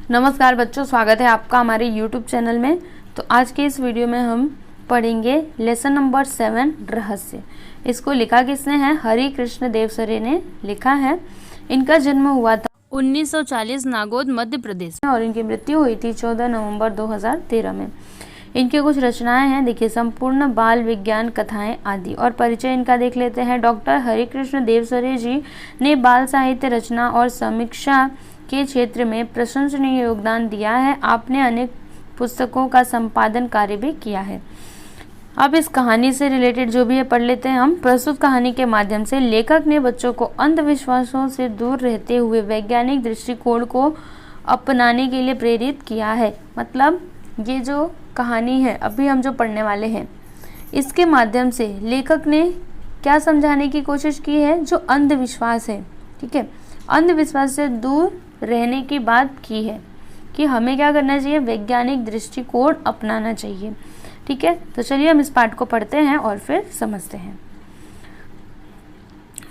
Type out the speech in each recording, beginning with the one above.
नमस्कार बच्चों, स्वागत है आपका हमारे YouTube चैनल में। तो आज के इस वीडियो में हम पढ़ेंगे लेसन नंबर 7 रहस्य। इसको लिखा किसने है? हरि कृष्ण देवसरे ने लिखा है। इनका जन्म हुआ था 1940 नागौद मध्य प्रदेश में और इनकी मृत्यु हुई थी 14 नवंबर 2013 में। इनकी कुछ रचनाएं हैं, देखिए, संपूर्ण बाल विज्ञान कथाएं आदि। और परिचय इनका देख लेते हैं। डॉक्टर हरिकृष्ण देवसरे जी ने बाल साहित्य रचना और समीक्षा के क्षेत्र में प्रशंसनीय योगदान दिया है। आपने अनेक पुस्तकों का संपादन कार्य भी किया है। अब इस कहानी से रिलेटेड जो भी है पढ़ लेते हैं हम। प्रस्तुत कहानी के माध्यम से लेखक ने बच्चों को अंधविश्वासों से दूर रहते हुए वैज्ञानिक दृष्टिकोण को अपनाने के लिए प्रेरित किया है। मतलब ये जो कहानी है अभी हम जो पढ़ने वाले हैं, इसके माध्यम से लेखक ने क्या समझाने की कोशिश की है? जो अंधविश्वास है, ठीक है, अंधविश्वास से दूर रहने की बात की है कि हमें क्या करना चाहिए? वैज्ञानिक दृष्टिकोण अपनाना चाहिए। ठीक है, तो चलिए हम इस पाठ को पढ़ते हैं और फिर समझते हैं।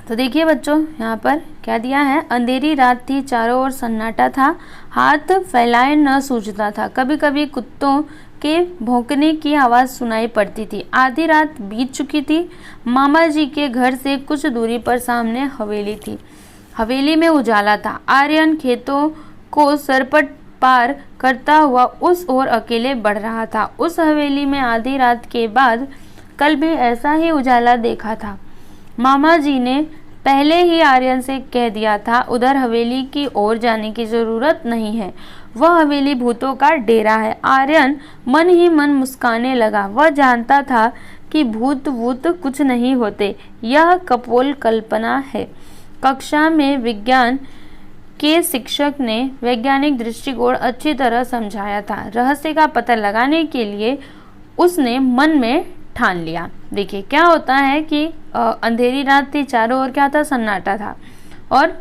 तो देखिए बच्चों, यहाँ पर क्या दिया है? अंधेरी रात थी, चारों ओर सन्नाटा था, हाथ फैलाए न सूझता था। कभी कभी कुत्तों के भौंकने की आवाज़ सुनाई पड़ती थी। आधी रात बीत चुकी थी। मामा जी के घर से कुछ दूरी पर सामने हवेली थी। हवेली में उजाला था। आर्यन खेतों को सरपट पार करता हुआ उस ओर अकेले बढ़ रहा था। उस हवेली में आधी रात के बाद कल भी ऐसा ही उजाला देखा था। मामा जी ने पहले ही आर्यन से कह दिया था, उधर हवेली की ओर जाने की जरूरत नहीं है, वह हवेली भूतों का डेरा है। आर्यन मन ही मन मुस्काने लगा। वह जानता था कि भूत वूत कुछ नहीं होते, यह कपोल कल्पना है। कक्षा में विज्ञान के शिक्षक ने वैज्ञानिक दृष्टिकोण अच्छी तरह समझाया था। रहस्य का पता लगाने के लिए उसने मन में ठान लिया। देखिए क्या होता है कि अंधेरी रात थी, चारों ओर क्या था? सन्नाटा था और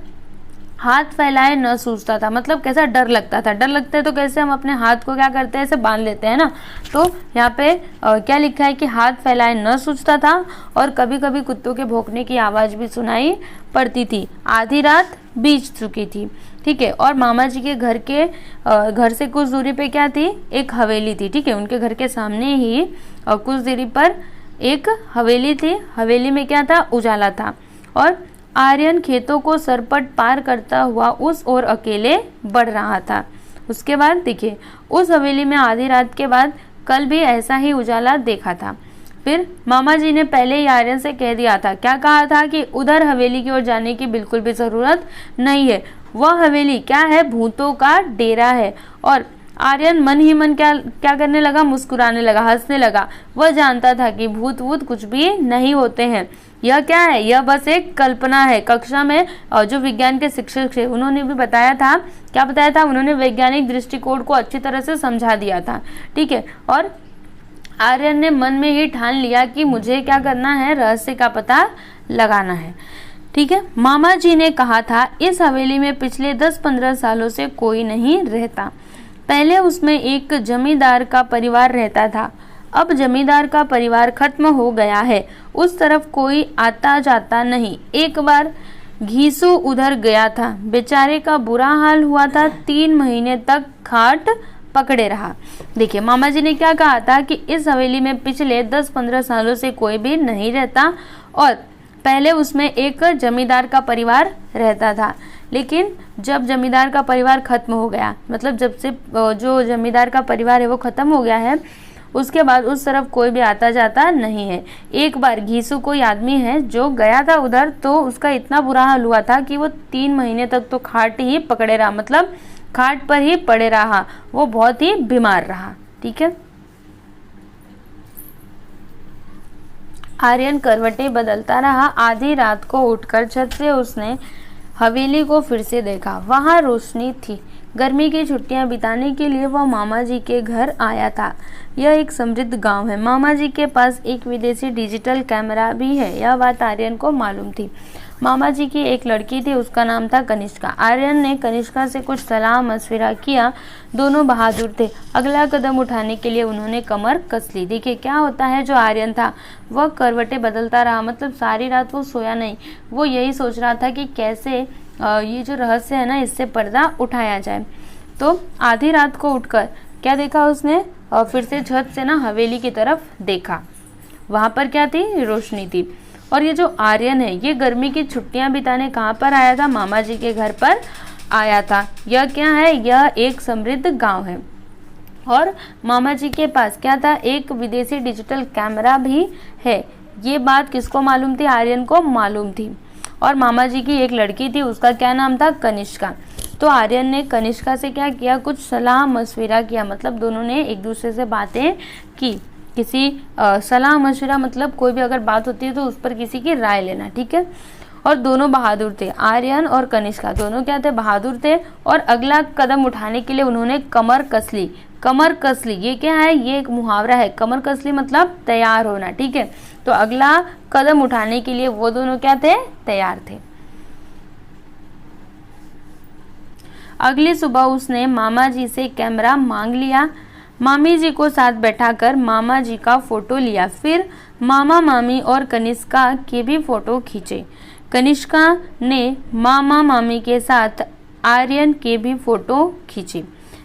हाथ फैलाए न सूझता था। मतलब कैसा? डर लगता था। डर लगता है तो कैसे हम अपने हाथ को क्या करते हैं? ऐसे बांध लेते हैं ना। तो यहाँ पे क्या लिखा है कि हाथ फैलाए न सूझता था और कभी कभी कुत्तों के भौंकने की आवाज़ भी सुनाई पड़ती थी। आधी रात बीत चुकी थी, ठीक है। और मामा जी के घर से कुछ दूरी पे क्या थी? एक हवेली थी, ठीक है। उनके घर के सामने ही कुछ दूरी पर एक हवेली थी। हवेली में क्या था? उजाला था। और आर्यन खेतों को सरपट पार करता हुआ उस ओर अकेले बढ़ रहा था। उसके बाद देखिए, उस हवेली में आधी रात के बाद कल भी ऐसा ही उजाला देखा था। फिर मामा जी ने पहले ही आर्यन से कह दिया था। क्या कहा था? कि उधर हवेली की ओर जाने की बिल्कुल भी ज़रूरत नहीं है, वह हवेली क्या है? भूतों का डेरा है। और आर्यन मन ही मन क्या करने लगा? मुस्कुराने लगा, हंसने लगा। वह जानता था कि भूत वूत कुछ भी नहीं होते हैं, यह क्या है? यह बस एक कल्पना है। कक्षा में जो विज्ञान के शिक्षक थे उन्होंने भी बताया था। क्या बताया था? उन्होंने वैज्ञानिक दृष्टिकोण को अच्छी तरह से समझा दिया था, ठीक है। और आर्यन ने मन में ही ठान लिया कि मुझे क्या करना है? रहस्य का पता लगाना है, ठीक है। मामा जी ने कहा था, इस हवेली में पिछले 10-15 सालों से कोई नहीं रहता। पहले उसमें एक जमींदार का परिवार रहता था। अब जमींदार का परिवार खत्म हो गया है। उस तरफ कोई आता जाता नहीं। एक बार घीसू उधर गया था, बेचारे का बुरा हाल हुआ था। 3 महीने तक खाट पकड़े रहा। देखिए मामा जी ने क्या कहा था कि इस हवेली में पिछले 10-15 सालों से कोई भी नहीं रहता और पहले उसमें एक जमींदार का परिवार रहता था। लेकिन जब जमींदार का परिवार खत्म हो गया, मतलब जब से जो जमींदार का परिवार है वो खत्म हो गया है, उसके बाद उस तरफ कोई भी आता जाता नहीं है। एक बार घीसू कोई आदमी है जो गया था उधर, तो उसका इतना बुरा हाल हुआ था कि वो 3 महीने तक तो खाट ही पकड़े रहा, मतलब खाट पर ही पड़े रहा। वो बहुत ही बीमार रहा, ठीक है। आर्यन करवटें बदलता रहा। आधी रात को उठकर छत से उसने हवेली को फिर से देखा। वहां रोशनी थी। गर्मी की छुट्टियां बिताने के लिए वह मामा जी के घर आया था। यह एक समृद्ध गांव है। मामा जी के पास एक विदेशी डिजिटल कैमरा भी है, यह बात आर्यन को मालूम थी। मामा जी की एक लड़की थी, उसका नाम था कनिष्का। आर्यन ने कनिष्का से कुछ सलाह मशविरा किया। दोनों बहादुर थे। अगला कदम उठाने के लिए उन्होंने कमर कस ली। देखिए क्या होता है, जो आर्यन था वह करवटें बदलता रहा, मतलब सारी रात वो सोया नहीं। वो यही सोच रहा था कि कैसे ये जो रहस्य है ना, इससे पर्दा उठाया जाए। तो आधी रात को उठकर क्या देखा उसने, और फिर से छत से ना हवेली की तरफ देखा। वहां पर क्या थी, रोशनी थी। और ये जो आर्यन है ये गर्मी की छुट्टियां बिताने कहाँ पर आया था, मामा जी के घर पर आया था। यह क्या है, यह एक समृद्ध गांव है और मामा जी के पास क्या था, एक विदेशी डिजिटल कैमरा भी है। ये बात किसको मालूम थी, आर्यन को मालूम थी। और मामा जी की एक लड़की थी, उसका क्या नाम था, कनिष्का। तो आर्यन ने कनिष्का से क्या किया, कुछ सलाह मशविरा किया, मतलब दोनों ने एक दूसरे से बातें की। किसी सलाह मशविरा मतलब कोई भी अगर बात होती है तो उस पर किसी की राय लेना, ठीक है। और दोनों बहादुर थे, आर्यन और कनिष्का दोनों क्या थे, बहादुर थे। और अगला कदम उठाने के लिए उन्होंने कमर कस ली। कमर कस ली ये क्या है, ये एक मुहावरा है। कमर कस ली मतलब तैयार होना, ठीक है। तो अगला कदम उठाने के लिए वो दोनों क्या थे, तैयार थे। अगली सुबह उसने मामा जी से कैमरा मांग लिया। मामी जी को साथ बैठाकर मामा जी का फोटो लिया। फिर मामा मामी और कनिष्का के भी फोटो खींचे। कनिष्का ने मामा मामी के साथ आर्यन के भी फोटो खींचे।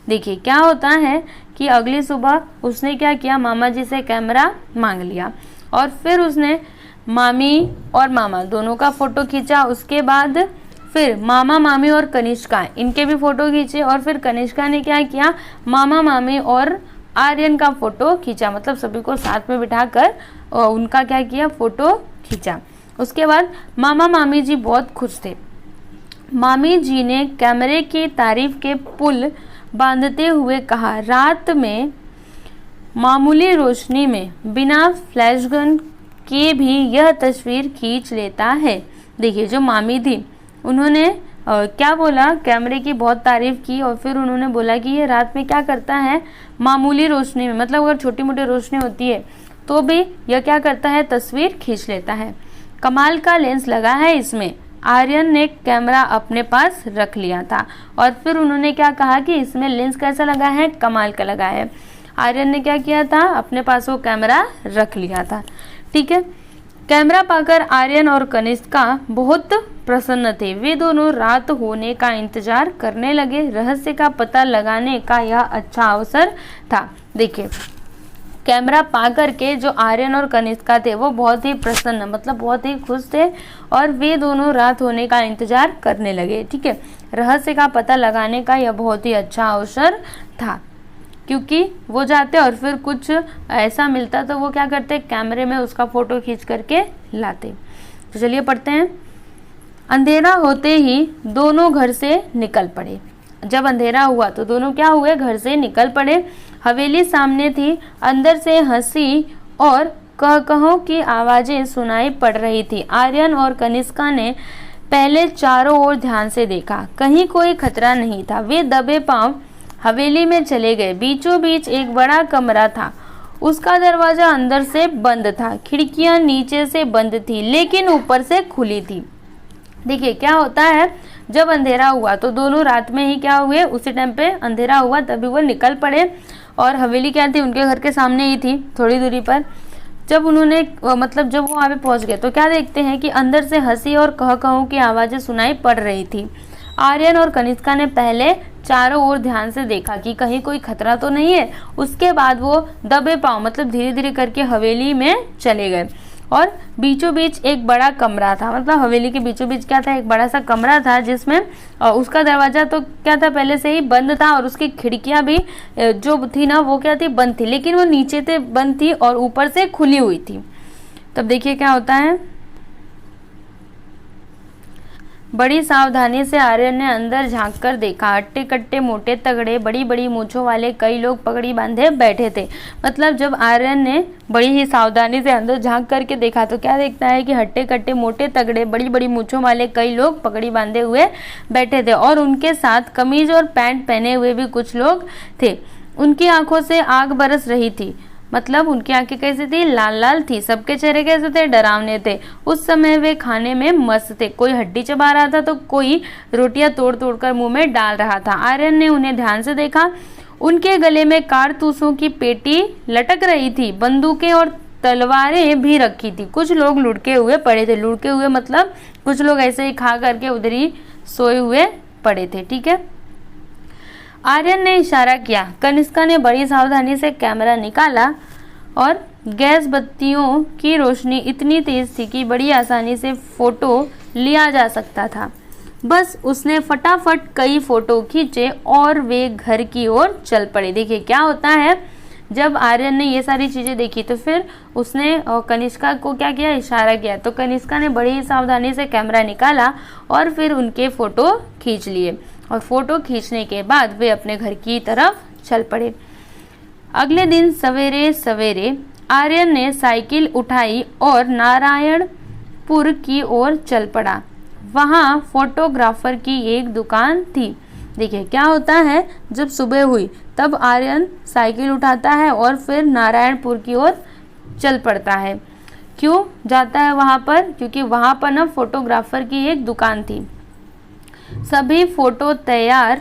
देखिए क्या होता है कि अगली सुबह उसने क्या किया, मामा जी से कैमरा मांग लिया और फिर उसने मामी और मामा दोनों का फोटो खींचा। उसके बाद फिर मामा मामी और कनिष्का इनके भी फोटो खींचे और फिर कनिष्का ने क्या किया, मामा मामी और आर्यन का फोटो खींचा, मतलब सभी को साथ में बिठाकर उनका क्या किया, फोटो खींचा। उसके बाद मामा मामी जी बहुत खुश थे। मामी जी ने कैमरे की तारीफ के पुल बांधते हुए कहा, रात में मामूली रोशनी में बिना फ्लैश गन के भी यह तस्वीर खींच लेता है। देखिए जो मामी थी उन्होंने क्या बोला, कैमरे की बहुत तारीफ की और फिर उन्होंने बोला कि ये रात में क्या करता है, मामूली रोशनी में, मतलब अगर छोटी मोटी रोशनी होती है तो भी यह क्या करता है, तस्वीर खींच लेता है। कमाल का लेंस लगा है इसमें। आर्यन ने कैमरा अपने पास रख लिया था और फिर उन्होंने क्या कहा कि इसमें लेंस कैसा लगा है, कमाल का लगा है। आर्यन ने क्या किया था, अपने पास वो कैमरा रख लिया था, ठीक है। कैमरा पाकर आर्यन और कनिष्का बहुत प्रसन्न थे। वे दोनों रात होने का इंतजार करने लगे। रहस्य का पता लगाने का यह अच्छा अवसर था। देखिए कैमरा पाकर के जो आर्यन और कनिष्का थे वो बहुत ही प्रसन्न, मतलब बहुत ही खुश थे और वे दोनों रात होने का इंतजार करने लगे, ठीक है। रहस्य का पता लगाने का यह बहुत ही अच्छा अवसर था, क्योंकि वो जाते और फिर कुछ ऐसा मिलता तो वो क्या करते, कैमरे में उसका फोटो खींच करके लाते। तो चलिए पढ़ते हैं। अंधेरा होते ही दोनों घर से निकल पड़े। जब अंधेरा हुआ तो दोनों क्या हुए, घर से निकल पड़े। हवेली सामने थी। अंदर से हंसी और कह-कहों की आवाजें सुनाई पड़ रही थी। आर्यन और कनिष्का ने पहले चारों ओर ध्यान से देखा, कहीं कोई खतरा नहीं था। वे दबे पांव हवेली में चले गए। बीचों बीच एक बड़ा कमरा था। उसका दरवाजा अंदर से बंद था, खिड़कियां नीचे से बंद थी लेकिन ऊपर से खुली थी। देखिए क्या होता है, जब अंधेरा हुआ तो दोनों रात में ही क्या हुए, उसी टाइम पे अंधेरा हुआ तभी वो निकल पड़े और हवेली क्या थी, उनके घर के सामने ही थी, थोड़ी दूरी पर। जब उन्होंने मतलब जब वो वहाँ पे पहुँच गए तो क्या देखते हैं कि अंदर से हंसी और कह-कहों की आवाज़ें सुनाई पड़ रही थी। आर्यन और कनिष्का ने पहले चारों ओर ध्यान से देखा कि कहीं कोई खतरा तो नहीं है। उसके बाद वो दबे पांव मतलब धीरे धीरे करके हवेली में चले गए और बीचों बीच एक बड़ा कमरा था, मतलब हवेली के बीचों बीच क्या था, एक बड़ा सा कमरा था जिसमें उसका दरवाजा तो क्या था, पहले से ही बंद था और उसकी खिड़कियां भी जो थी ना वो क्या थी, बंद थी, लेकिन वो नीचे से बंद थी और ऊपर से खुली हुई थी। तब देखिए क्या होता है, बड़ी सावधानी से आर्यन ने अंदर झांककर देखा। हट्टे कट्टे मोटे तगड़े बड़ी बड़ी मूंछों वाले कई लोग पगड़ी बांधे बैठे थे। मतलब जब आर्यन ने बड़ी ही सावधानी से अंदर झांक करके देखा तो क्या देखता है कि हट्टे कट्टे मोटे तगड़े बड़ी बड़ी मूंछों वाले कई लोग पगड़ी बांधे हुए बैठे थे और उनके साथ कमीज और पैंट पहने हुए भी कुछ लोग थे। उनकी आंखों से आग बरस रही थी, मतलब उनकी आंखें कैसी थी, लाल लाल थी। सबके चेहरे कैसे थे, डरावने थे। उस समय वे खाने में मस्त थे। कोई हड्डी चबा रहा था तो कोई रोटियां तोड़ तोड़ कर मुंह में डाल रहा था। आर्यन ने उन्हें ध्यान से देखा। उनके गले में कारतूसों की पेटी लटक रही थी। बंदूकें और तलवारें भी रखी थी। कुछ लोग लुढ़के हुए पड़े थे। लुढ़के हुए मतलब कुछ लोग ऐसे ही खा करके उधर ही सोए हुए पड़े थे, ठीक है। आर्यन ने इशारा किया। कनिष्का ने बड़ी सावधानी से कैमरा निकाला और गैस बत्तियों की रोशनी इतनी तेज थी कि बड़ी आसानी से फोटो लिया जा सकता था। बस उसने फटाफट कई फोटो खींचे और वे घर की ओर चल पड़े। देखिए क्या होता है, जब आर्यन ने ये सारी चीज़ें देखी तो फिर उसने कनिष्का को क्या किया, इशारा किया। तो कनिष्का ने बड़ी सावधानी से कैमरा निकाला और फिर उनके फ़ोटो खींच लिए और फ़ोटो खींचने के बाद वे अपने घर की तरफ चल पड़े। अगले दिन सवेरे सवेरे आर्यन ने साइकिल उठाई और नारायणपुर की ओर चल पड़ा। वहाँ फोटोग्राफर की एक दुकान थी। देखिए क्या होता है, जब सुबह हुई तब आर्यन साइकिल उठाता है और फिर नारायणपुर की ओर चल पड़ता है। क्यों जाता है वहाँ पर? क्योंकि वहाँ पर ना फोटोग्राफर की एक दुकान थी। सभी फोटो तैयार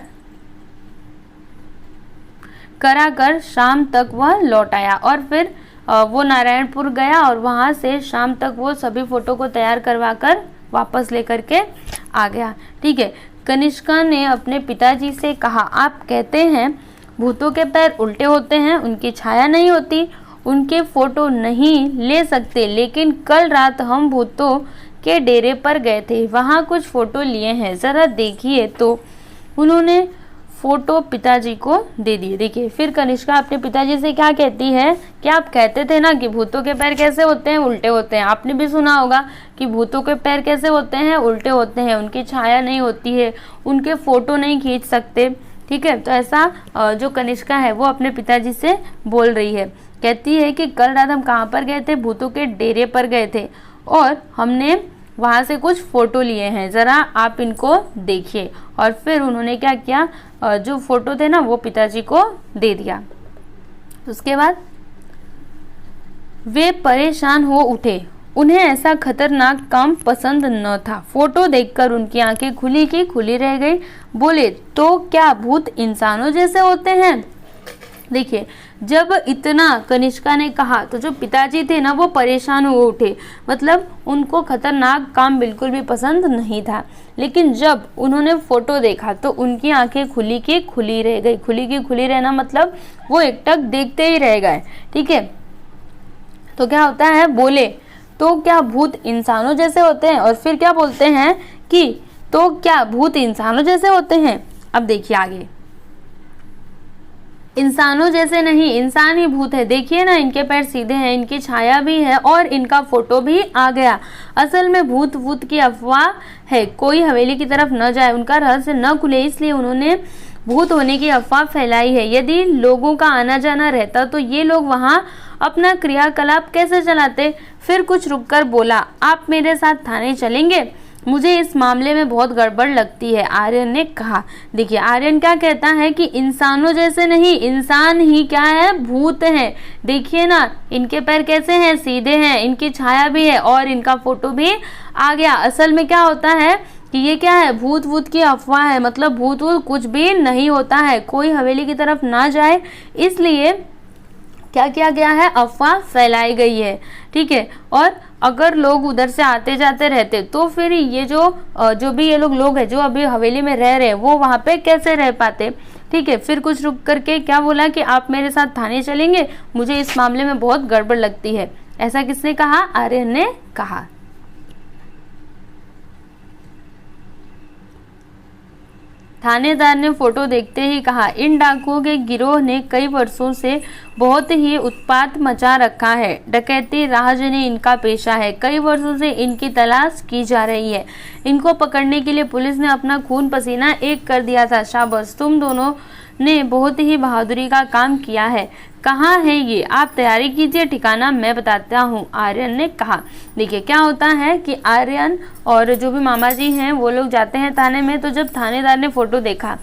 कराकर शाम तक वह लौट आया और फिर वो नारायणपुर गया और वहाँ से शाम तक वो सभी फोटो को तैयार करवाकर वापस लेकर के आ गया। ठीक है। कनिष्का ने अपने पिताजी से कहा, आप कहते हैं भूतों के पैर उल्टे होते हैं, उनकी छाया नहीं होती, उनके फोटो नहीं ले सकते, लेकिन कल रात हम भूतों के डेरे पर गए थे, वहाँ कुछ फोटो लिए हैं, ज़रा देखिए। तो उन्होंने फोटो पिताजी को दे दिए। देखिए फिर कनिष्का अपने पिताजी से क्या कहती है कि आप कहते थे ना कि भूतों के पैर कैसे होते हैं, उल्टे होते हैं। आपने भी सुना होगा कि भूतों के पैर कैसे होते हैं, उल्टे होते हैं, उनकी छाया नहीं होती है, उनके फोटो नहीं खींच सकते। ठीक है। तो ऐसा जो कनिष्का है वो अपने पिताजी से बोल रही है। कहती है कि कल रात हम कहाँ पर गए थे, भूतों के डेरे पर गए थे और हमने वहाँ से कुछ फोटो लिए हैं, ज़रा आप इनको देखिए। और फिर उन्होंने क्या किया, जो फोटो थे ना वो पिताजी को दे दिया। उसके बाद वे परेशान हो उठे। उन्हें ऐसा खतरनाक काम पसंद न था। फोटो देखकर उनकी आंखें खुली की खुली रह गई। बोले, तो क्या भूत इंसानों जैसे होते हैं? देखिए जब इतना कनिष्का ने कहा तो जो पिताजी थे ना वो परेशान हो उठे, मतलब उनको खतरनाक काम बिल्कुल भी पसंद नहीं था। लेकिन जब उन्होंने फोटो देखा तो उनकी आंखें खुली की खुली रह गई। खुली की खुली रहना मतलब वो एकटक देखते ही रह गए। ठीक है। तो क्या होता है, बोले तो क्या भूत इंसानों जैसे होते हैं, और फिर क्या बोलते हैं कि तो क्या भूत इंसानों जैसे होते हैं। अब देखिए आगे, इंसानों जैसे नहीं, इंसान ही भूत है। देखिए ना, इनके पैर सीधे हैं, इनकी छाया भी है और इनका फोटो भी आ गया। असल में भूत भूत की अफवाह है, कोई हवेली की तरफ न जाए, उनका रहस्य न खुले, इसलिए उन्होंने भूत होने की अफवाह फैलाई है। यदि लोगों का आना जाना रहता तो ये लोग वहाँ अपना क्रियाकलाप कैसे चलाते। फिर कुछ रुककर बोला, आप मेरे साथ थाने चलेंगे, मुझे इस मामले में बहुत गड़बड़ लगती है, आर्यन ने कहा। देखिए आर्यन क्या कहता है कि इंसानों जैसे नहीं, इंसान ही क्या है, भूत हैं। देखिए ना, इनके पैर कैसे हैं, सीधे हैं, इनकी छाया भी है और इनका फोटो भी आ गया। असल में क्या होता है कि ये क्या है, भूत भूत की अफवाह है, मतलब भूत वूत कुछ भी नहीं होता है, कोई हवेली की तरफ ना जाए, इसलिए क्या किया गया है, अफवाह फैलाई गई है। ठीक है। और अगर लोग उधर से आते जाते रहते तो फिर ये जो भी ये लोग हैं जो अभी हवेली में रह रहे हैं वो वहाँ पे कैसे रह पाते। ठीक है। फिर कुछ रुक करके क्या बोला कि आप मेरे साथ थाने चलेंगे, मुझे इस मामले में बहुत गड़बड़ लगती है। ऐसा किसने कहा, आर्यन ने कहा। थानेदार ने फोटो देखते ही कहा, इन डाकुओं के गिरोह ने कई वर्षों से बहुत ही उत्पात मचा रखा है। डकैती राहजनी इनका पेशा है, कई वर्षों से इनकी तलाश की जा रही है। इनको पकड़ने के लिए पुलिस ने अपना खून पसीना एक कर दिया था। शाबाश, तुम दोनों ने बहुत ही बहादुरी का काम किया है। कहाँ है ये, आप तैयारी कीजिए, ठिकाना मैं बताता हूँ, आर्यन ने कहा। देखिए क्या होता है कि आर्यन और जो भी मामा जी हैं वो लोग जाते हैं थाने में। तो जब थानेदार ने फोटो देखा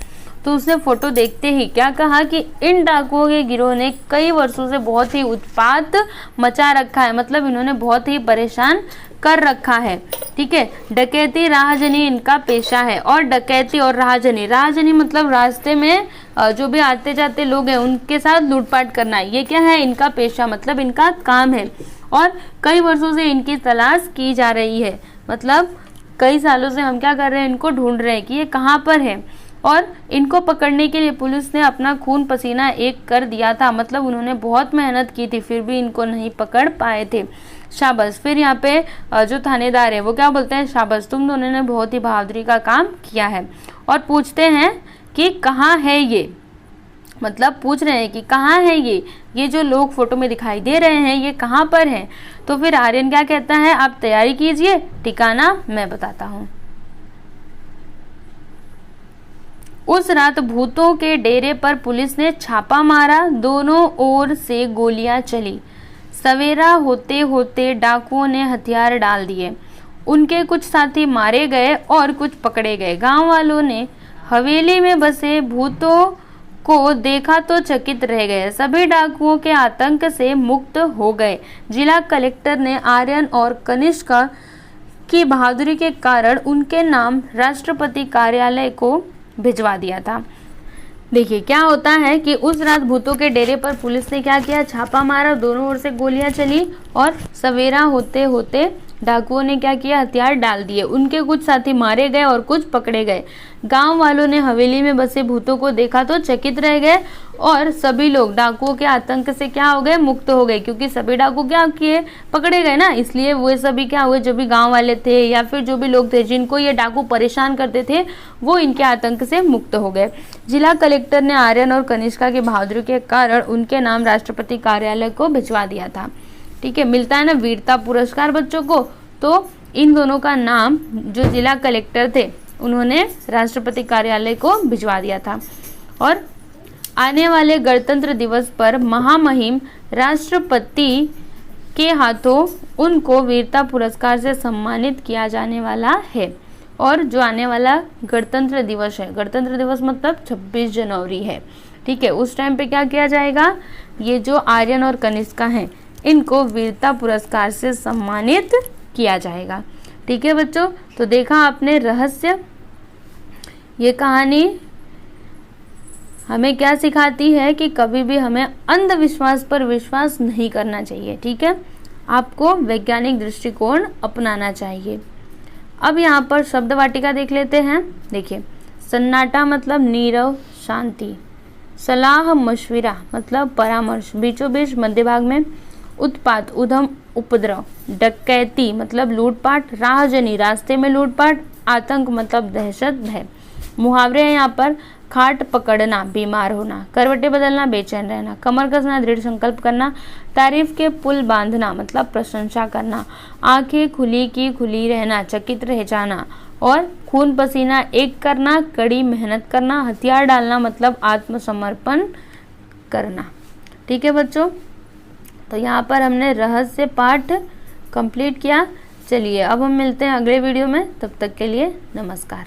तो उसने फोटो देखते ही क्या कहा कि इन डाकुओं के गिरोह ने कई वर्षों से बहुत ही उत्पात मचा रखा है, मतलब इन्होंने बहुत ही परेशान कर रखा है। ठीक है। डकैती राहजनी इनका पेशा है। और डकैती और राहजनी, राहजनी मतलब रास्ते में जो भी आते जाते लोग हैं उनके साथ लूटपाट करना, ये क्या है, इनका पेशा, मतलब इनका काम है। और कई वर्षों से इनकी तलाश की जा रही है, मतलब कई सालों से हम क्या कर रहे हैं, इनको ढूंढ रहे हैं कि ये कहाँ पर है। और इनको पकड़ने के लिए पुलिस ने अपना खून पसीना एक कर दिया था, मतलब उन्होंने बहुत मेहनत की थी, फिर भी इनको नहीं पकड़ पाए थे। शाबाश। फिर यहाँ पे जो थानेदार है वो क्या बोलते हैं, शाबाश तुम दोनों ने बहुत ही बहादुरी का काम किया है। और पूछते हैं कि कहाँ है ये, मतलब पूछ रहे हैं कि कहाँ है ये जो लोग फोटो में दिखाई दे रहे हैं ये कहाँ पर हैं। तो फिर आर्यन क्या कहता है, आप तैयारी कीजिए, ठिकाना मैं बताता हूँ। उस रात भूतों के डेरे पर पुलिस ने छापा मारा, दोनों ओर से गोलियां चली। सवेरा होते होते डाकुओं ने हथियार डाल दिए, उनके कुछ साथी मारे गए और कुछ पकड़े गए। गांव वालों ने हवेली में बसे भूतों को देखा तो चकित रह गए, सभी डाकुओं के आतंक से मुक्त हो गए। जिला कलेक्टर ने आर्यन और कनिष्क की बहादुरी के कारण उनके नाम राष्ट्रपति कार्यालय को भिजवा दिया था। देखिए क्या होता है कि उस रात भूतों के डेरे पर पुलिस ने क्या किया, छापा मारा, दोनों ओर से गोलियां चली और सवेरा होते होते डाकुओं ने क्या किया, हथियार डाल दिए, उनके कुछ साथी मारे गए और कुछ पकड़े गए। गांव वालों ने हवेली में बसे भूतों को देखा तो चकित रह गए और सभी लोग डाकुओं के आतंक से क्या हो गए, मुक्त हो गए, क्योंकि सभी डाकू क्या किए, पकड़े गए ना, इसलिए वो सभी क्या हुए, जो भी गांव वाले थे या फिर जो भी लोग थे जिनको ये डाकू परेशान करते थे वो इनके आतंक से मुक्त हो गए। जिला कलेक्टर ने आर्यन और कनिष्का की बहादुरी के कारण उनके नाम राष्ट्रपति कार्यालय को भिजवा दिया था। ठीक है, मिलता है ना वीरता पुरस्कार बच्चों को। तो इन दोनों का नाम जो जिला कलेक्टर थे उन्होंने राष्ट्रपति कार्यालय को भिजवा दिया था। और आने वाले गणतंत्र दिवस पर महामहिम राष्ट्रपति के हाथों उनको वीरता पुरस्कार से सम्मानित किया जाने वाला है। और जो आने वाला गणतंत्र दिवस है, गणतंत्र दिवस मतलब 26 जनवरी है, ठीक है, उस टाइम पे क्या किया जाएगा, ये जो आर्यन और कनिष्का हैं इनको वीरता पुरस्कार से सम्मानित किया जाएगा। ठीक है बच्चों, तो देखा आपने रहस्य। ये कहानी हमें क्या सिखाती है कि कभी भी हमें अंधविश्वास पर विश्वास नहीं करना चाहिए। ठीक है, आपको वैज्ञानिक दृष्टिकोण अपनाना चाहिए। अब यहाँ पर शब्द वाटिका देख लेते हैं। देखिए, सन्नाटा मतलब नीरव शांति, सलाह मशविरा मतलब परामर्श, बीचों बीच मध्य भाग में, उत्पात उधम उपद्रव, डकैती मतलब लूटपाट, राहजनी रास्ते में लूटपाट, आतंक मतलब दहशत भय। मुहावरे हैं यहाँ पर, खाट पकड़ना बीमार होना, करवटे बदलना बेचैन रहना, कमर कसना दृढ़ संकल्प करना, तारीफ के पुल बांधना मतलब प्रशंसा करना, आंखें खुली की खुली रहना चकित रह जाना, और खून पसीना एक करना कड़ी मेहनत करना, हथियार डालना मतलब आत्मसमर्पण करना। ठीक है बच्चों, तो यहाँ पर हमने रहस्य पाठ कंप्लीट किया। चलिए अब हम मिलते हैं अगले वीडियो में, तब तक के लिए नमस्कार।